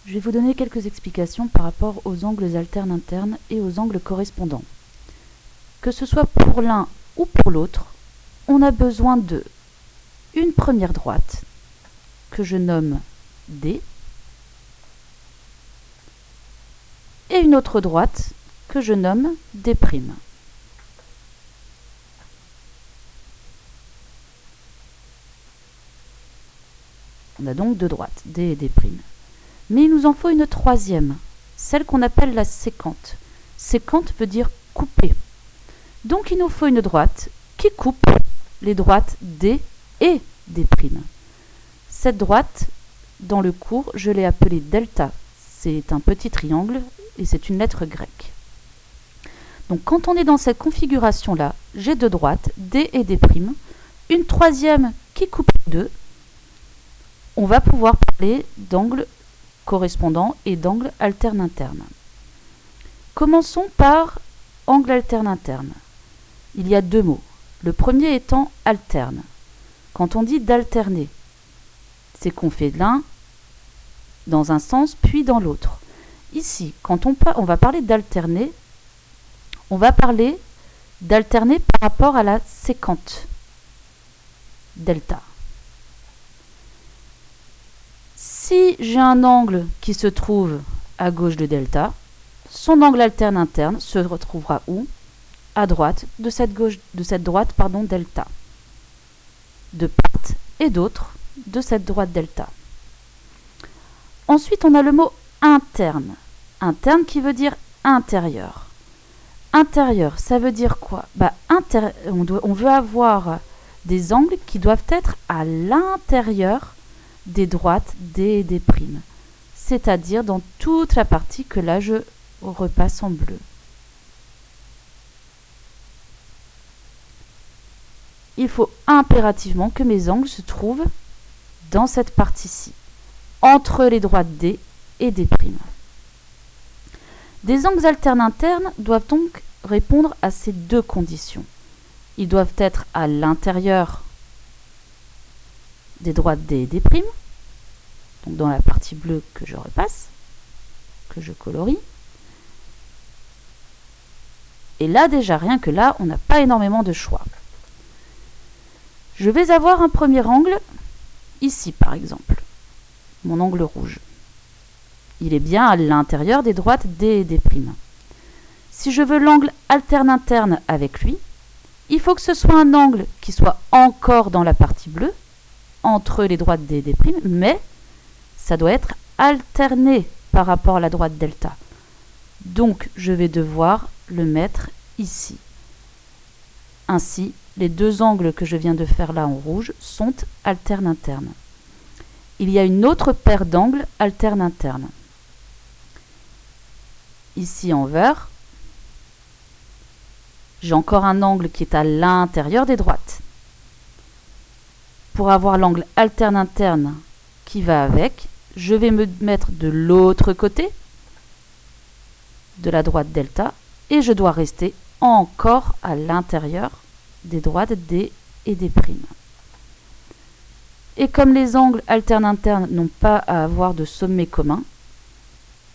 Je vais vous donner quelques explications par rapport aux angles alternes internes et aux angles correspondants. Que ce soit pour l'un ou pour l'autre, on a besoin de une première droite que je nomme D et une autre droite que je nomme D'. On a donc deux droites, D et D'. Mais il nous en faut une troisième, celle qu'on appelle la sécante. Sécante veut dire couper. Donc il nous faut une droite qui coupe les droites D et D'. Cette droite, dans le cours, je l'ai appelée delta. C'est un petit triangle et c'est une lettre grecque. Donc quand on est dans cette configuration-là, j'ai deux droites, D et D', une troisième qui coupe les deux. On va pouvoir parler d'angle correspondant et d'angle alterne interne. Commençons par angle alterne interne. Il y a deux mots. Le premier étant alterne. Quand on dit d'alterner, c'est qu'on fait l'un dans un sens puis dans l'autre. Ici, quand on va parler d'alterner, on va parler d'alterner par rapport à la sécante delta. Si j'ai un angle qui se trouve à gauche de delta, son angle alterne interne se retrouvera où? À droite de cette droite delta. De part et d'autre de cette droite delta. Ensuite, on a le mot interne. Interne qui veut dire intérieur. Intérieur, ça veut dire quoi? On veut avoir des angles qui doivent être à l'intérieur des droites D et D', c'est-à-dire dans toute la partie que là je repasse en bleu. Il faut impérativement que mes angles se trouvent dans cette partie-ci, entre les droites D et D'. Des angles alternes internes doivent donc répondre à ces deux conditions. Ils doivent être à l'intérieur des droites D et D', donc dans la partie bleue que je repasse, que je colorie. Et là déjà, rien que là, on n'a pas énormément de choix. Je vais avoir un premier angle, ici par exemple, mon angle rouge. Il est bien à l'intérieur des droites D et D'. Si je veux l'angle alterne interne avec lui, il faut que ce soit un angle qui soit encore dans la partie bleue, entre les droites D et D', mais ça doit être alterné par rapport à la droite delta. Donc je vais devoir le mettre ici. Ainsi, les deux angles que je viens de faire là en rouge sont alternes internes. Il y a une autre paire d'angles alternes internes. Ici en vert, j'ai encore un angle qui est à l'intérieur des droites. Pour avoir l'angle alterne interne qui va avec, je vais me mettre de l'autre côté de la droite delta et je dois rester encore à l'intérieur des droites D et D'. Et comme les angles alternes internes n'ont pas à avoir de sommet commun,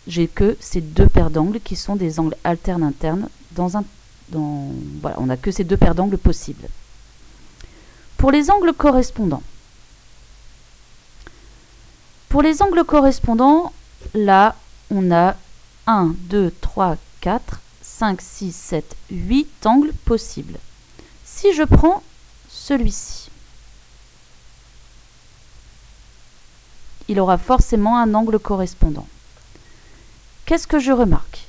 j'ai que ces deux paires d'angles qui sont des angles alternes internes voilà, on n'a que ces deux paires d'angles possibles. Pour les angles correspondants. Pour les angles correspondants, là, on a 1, 2, 3, 4, 5, 6, 7, 8 angles possibles. Si je prends celui-ci, il aura forcément un angle correspondant. Qu'est-ce que je remarque?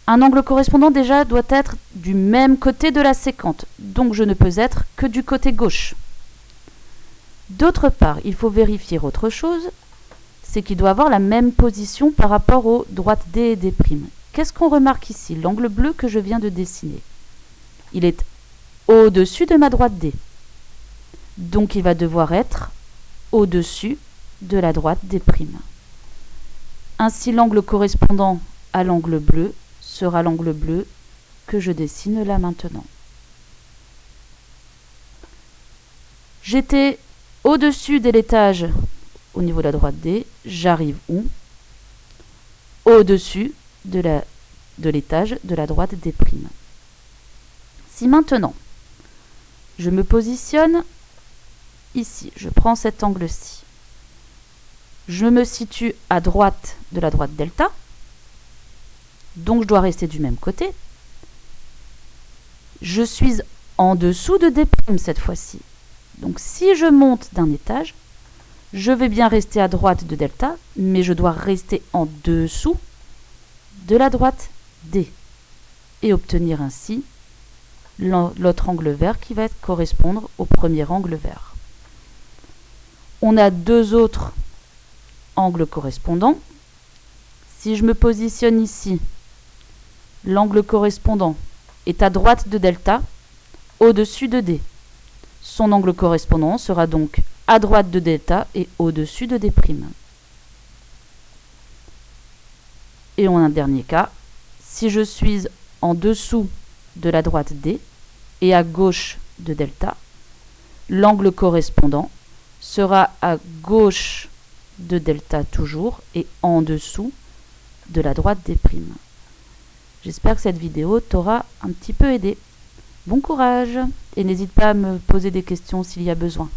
Un angle correspondant déjà doit être du même côté de la sécante, donc je ne peux être que du côté gauche. D'autre part, il faut vérifier autre chose, c'est qu'il doit avoir la même position par rapport aux droites D et D'. Qu'est-ce qu'on remarque ici? L'angle bleu que je viens de dessiner. Il est au-dessus de ma droite D. Donc il va devoir être au-dessus de la droite D'. Ainsi, l'angle correspondant à l'angle bleu sera l'angle bleu que je dessine là maintenant. J'étais au-dessus de l'étage au niveau de la droite D, j'arrive où? au-dessus de l'étage de la droite D'. Si maintenant, je me positionne ici, je prends cet angle-ci, je me situe à droite de la droite delta, donc je dois rester du même côté. Je suis en dessous de D' cette fois-ci. Donc si je monte d'un étage, je vais bien rester à droite de delta, mais je dois rester en dessous de la droite D et obtenir ainsi l'autre angle vert qui va correspondre au premier angle vert. On a deux autres angles correspondants. Si je me positionne ici, l'angle correspondant est à droite de delta, au-dessus de D. Son angle correspondant sera donc à droite de delta et au-dessus de D'. Et on a un dernier cas. Si je suis en dessous de la droite D et à gauche de delta, l'angle correspondant sera à gauche de delta toujours et en dessous de la droite D'. J'espère que cette vidéo t'aura un petit peu aidé. Bon courage et n'hésite pas à me poser des questions s'il y a besoin.